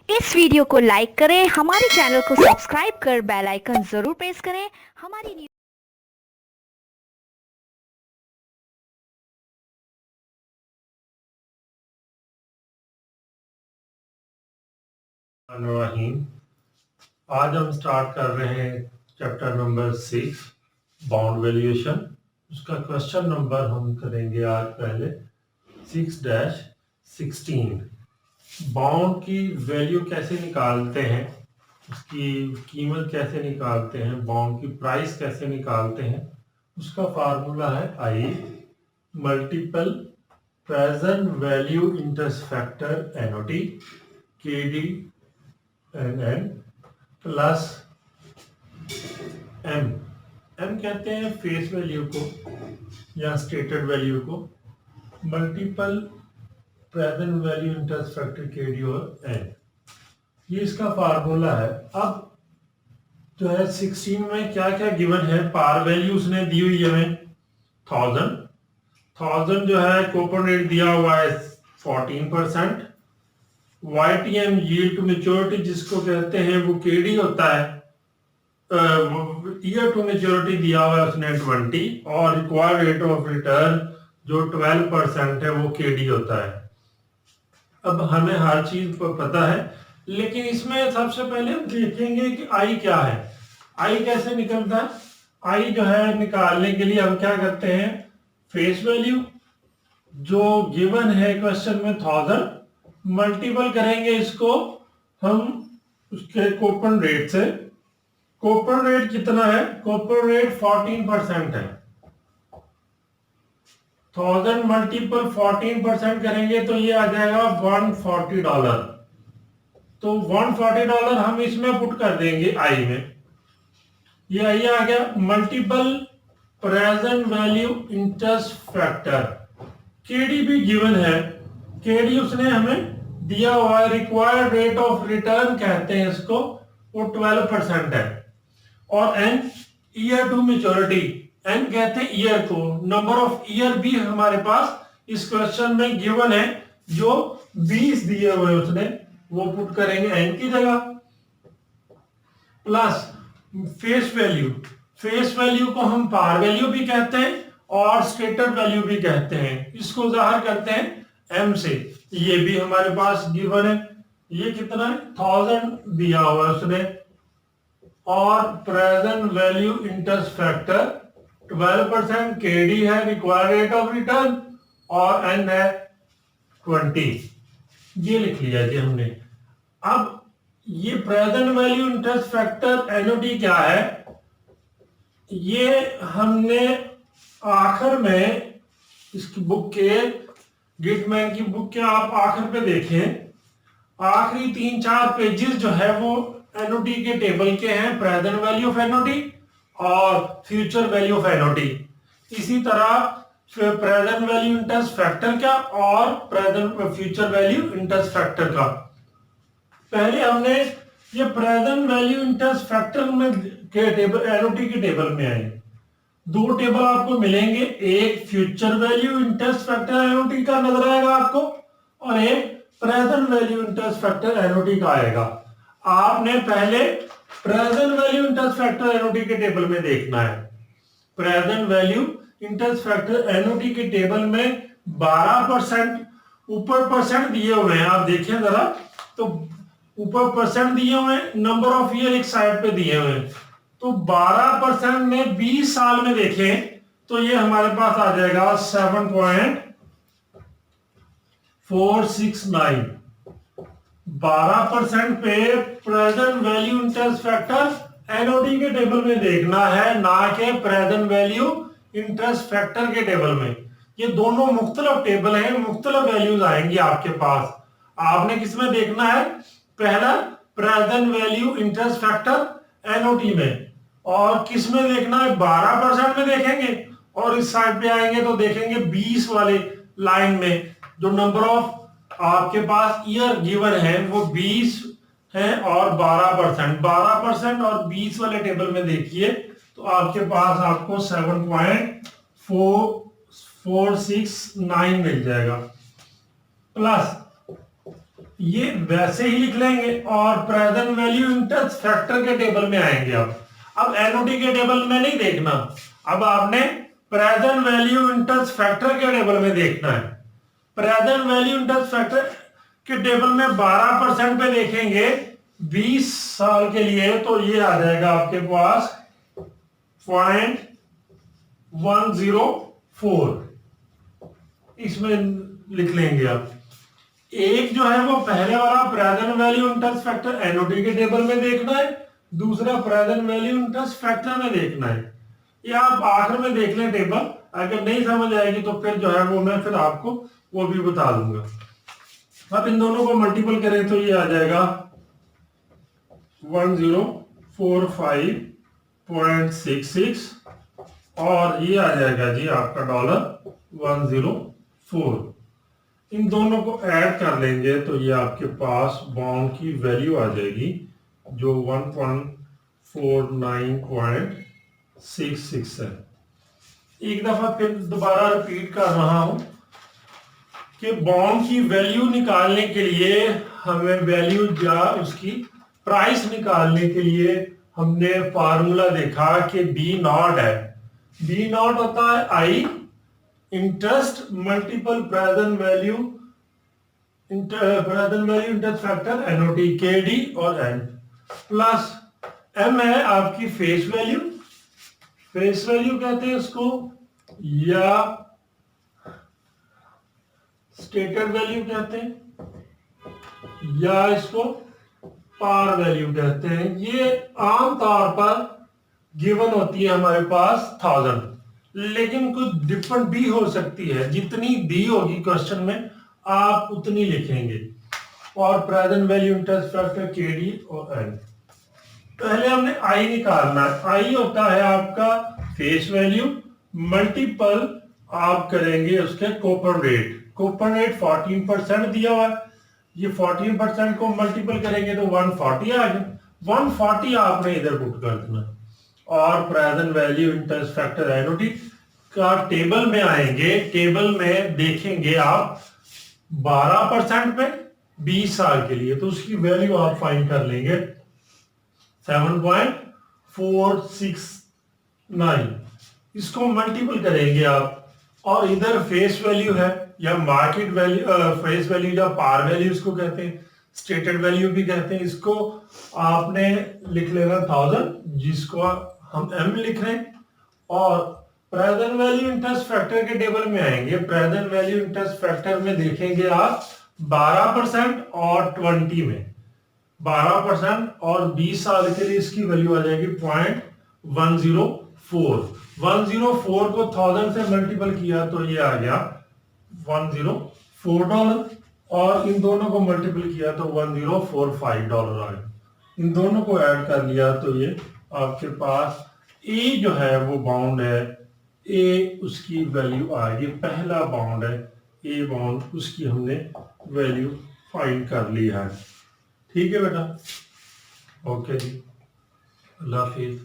इस वीडियो को लाइक करें, हमारे चैनल को सब्सक्राइब कर बेल आइकन जरूर प्रेस करें। हमारी रहीम। आज हम स्टार्ट कर रहे हैं चैप्टर नंबर 6 बाउंड वैल्यूएशन। उसका क्वेश्चन नंबर हम करेंगे आज पहले 6-16। बाउंड की वैल्यू कैसे निकालते हैं, उसकी कीमत कैसे निकालते हैं, बाउंड की प्राइस कैसे निकालते हैं, उसका फार्मूला है I multiple present value interest factor NOT K D N plus M. M कहते हैं फेस वैल्यू को या स्टेटेड वैल्यू को, multiple present value interest factor K D और एन, ये इसका फार्मूला है। अब जो है 16 में क्या क्या गिवन है, पार वैल्यू उसने दी हुई है हमें 1000 जो है कूपन रेट दिया हुआ है 14%। YTM यील्ड टू मैच्योरिटी जिसको कहते हैं वो केडी होता है, ईयर टू मैच्योरिटी दिया हुआ है उसने 20, और रिक्वायर्ड रेट ऑफ रिटर्न जो 12% है वो केडी होता है। अब हमें हर चीज पर पता है, लेकिन इसमें सबसे पहले हम देखेंगे कि आई क्या है, आई कैसे निकलता है। आई जो है निकालने के लिए हम क्या करते हैं, फेस वैल्यू जो गिवन है क्वेश्चन में 1000 मल्टीपल करेंगे इसको हम उसके कूपन रेट से। कूपन रेट कितना है, कूपन रेट 14% है। 1000 मल्टीपल 14% करेंगे तो ये आ जाएगा $140। तो $140 हम इसमें पुट कर देंगे आई में। ये आई आ गया multiple present value interest factor, KD भी गिवन है, केडी उसने हमें दिया हुआ है, रिक्वायर्ड रेट ऑफ रिटर्न कहते हैं इसको, वो 12% है। और N year to maturity, N कहते हैं ईयर को, नंबर ऑफ ईयर भी हमारे पास इस क्वेश्चन में गिवन है जो 20 दिए हुए उसने, वो पुट करेंगे एन की जगह, plus face value. Face value को हम पार वैल्यू भी कहते हैं और स्टेटेड वैल्यू भी कहते हैं, इसको जाहिर करते हैं एम से। ये भी हमारे पास गिवन है, ये कितना है 1000 दिया हुआ है उसने, और present value interest factor 12% KD है, रिक्वायर्ड रेट ऑफ रिटर्न, और एन है 20। ये लिख लिया जी हमने। अब ये present value interest factor NOT क्या है, ये हमने आखिर में इसकी बुक के, गिटमैन की बुक के आप आखिर पे देखें, आखिरी 3-4 पेजेस जो है वो एनओटी के टेबल के हैं, प्रेजेंट वैल्यू ऑफ एनओटी और फ्यूचर वैल्यू ऑफ एनओटी। इसी तरह प्रेजेंट वैल्यू इंटरेस्ट फैक्टर का और present future value interest factor का। पहले हमने ये प्रेजेंट वैल्यू इंटरेस्ट फैक्टर में के टेबल, एनओटी के टेबल में आए, दो टेबल आपको मिलेंगे, एक future value interest factor NOT का नजर आएगा आपको, और एक present value interest factor NOT का आएगा। आपने पहले present value interest factor NOT के टेबल में देखना है। Present value interest factor NOT के टेबल में 12% ऊपर परसेंट दिए हुए हैं, आप देखें जरा, तो ऊपर परसेंट दिए हुए हैं, नंबर ऑफ ईयर एक साइड पे दिए हुए हैं, तो 12% में 20 साल में देखें तो ये हमारे पास आ जाएगा 7.469। 12% पे present value interest factor NOT के टेबल में देखना है, ना कि प्रेजेंट वैल्यू इंटरेस्ट फैक्टर के टेबल में। ये दोनों मुख्तलिफ टेबल हैं, मुख्तलिफ वैल्यूज आएंगी आपके पास। आपने किसमें देखना है, पहला present value interest factor NOT में, और किस में देखना है, 12% में देखेंगे, और इस साइड पे आएंगे तो देखेंगे 20 वाले लाइन में, जो नंबर ऑफ आपके पास ईयर गिवन है वो 20 है और 12% और 20 वाले टेबल में देखिए तो आपके पास आपको 7.469 मिल जाएगा। प्लस ये वैसे ही लिख लेंगे और प्रेजेंट वैल्यू इंटरेस्ट फैक्टर के टेबल में आएंगे। अब एनओटी के टेबल में नहीं देखना, अब आपने प्रेजेंट वैल्यू इंटरेस्ट फैक्टर के टेबल में देखना है। प्रेजेंट वैल्यू इंटरेस्ट फैक्टर के टेबल में 12% पे देखेंगे 20 साल के लिए, तो ये आ जाएगा आपके पास 0.104, इसमें लिख लेंगे आप। एक जो है वो पहले वाला present value interest factor NOT के टेबल में देखना है, दूसरा प्रेजेंट वैल्यू इंटरेस्ट फैक्टर में देखना है। ये आप आखिर में देख लें टेबल, अगर नहीं समझ आएगी तो फिर जो है वो मैं फिर आपको वो भी बता दूंगा। अब इन दोनों को मल्टीपल करें तो ये आ जाएगा 1045.66 और ये आ जाएगा जी आपका $104। इन दोनों को ऐड कर लेंगे तो ये आपके पास बाउंड की वैल्यू आ जाएगी जो 1.49.66 है। एक दफा फिर दोबारा रिपीट कर रहा हूं कि बॉन्ड की वैल्यू निकालने के लिए हमें वैल्यू या उसकी प्राइस निकालने के लिए हमने फार्मूला देखा कि बी नॉट है। बी नॉट होता है I interest multiple present value interest factor NOT K D और एन प्लस एम है आपकी फेस वैल्यू कहते हैं इसको, या स्टेटेड वैल्यू कहते हैं, या इसको पार वैल्यू कहते हैं। ये आमतौर पर गिवन होती है हमारे पास 1000, लेकिन कुछ डिफरेंट भी हो सकती है। जितनी दी होगी क्वेश्चन में आप उतनी लिखेंगे। और present value interest factor K D और एन। पहले हमने आई निकालना है। आई होता है आपका फेस वैल्यू मल्टीपल आप करेंगे उसके कूपन रेट। कूपन रेट 14% दिया हुआ है, ये 14% को मल्टीपल करेंगे तो 140 आ गया। 140 आपने इधर पुट कर देना। और present value interest factor NOT का टेबल में आएंगे, टेबल में देखेंगे आप 12% पे 20 साल के लिए, तो उसकी वैल्यू आप फाइंड कर लेंगे 7.469। इसको मल्टीपल करेंगे आप, और इधर फेस वैल्यू है या मार्केट वैल्यू, फेस वैल्यू या पार वैल्यू इसको कहते हैं, स्टेटेड वैल्यू भी कहते हैं। इसको आपने लिख लेना 1000, जिसको हम एम लिख रहे हैं। और प्रेजेंट वैल्यू इंटरेस्ट फैक्टर के टेबल में आएंगे। प्रेजेंट वैल्यू इंटरेस्ट फैक्टर में देखेंगे आप 12% और 20 में 12% और 20 साल के लिए इसकी वैल्यू आ जाएगी 0.104। 104 को 1000 से मल्टीपल किया तो ये आ गया $104, और इन दोनों को मल्टीपल किया तो $1045 आ गया। इन दोनों को ऐड कर लिया तो ये आपके पास ए जो है वो बाउंड है, ए उसकी वैल्यू आएगी, पहला बाउंड है ए बाउंड, उसकी हमने वैल्यू फाइंड कर ली है। ठीक है बेटा, ओके जी, अल्लाह हाफिज।